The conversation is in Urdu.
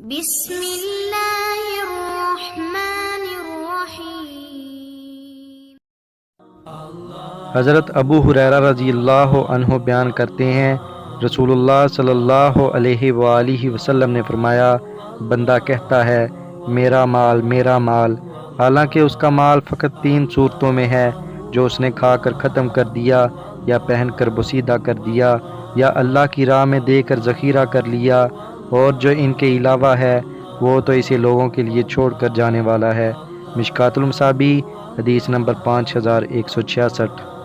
بسم اللہ الرحمن الرحیم۔ حضرت ابو ہریرہ رضی اللہ عنہ بیان کرتے ہیں، رسول اللہ صلی اللہ علیہ وآلہ وسلم نے فرمایا، بندہ کہتا ہے میرا مال، حالانکہ اس کا مال فقط 3 صورتوں میں ہے، جو اس نے کھا کر ختم کر دیا، یا پہن کر بوسیدہ کر دیا، یا اللہ کی راہ میں دے کر ذخیرہ کر لیا، اور جو ان کے علاوہ ہے وہ تو اسے لوگوں کے لیے چھوڑ کر جانے والا ہے۔ مشکوٰۃ المصابیح، حدیث نمبر 5166۔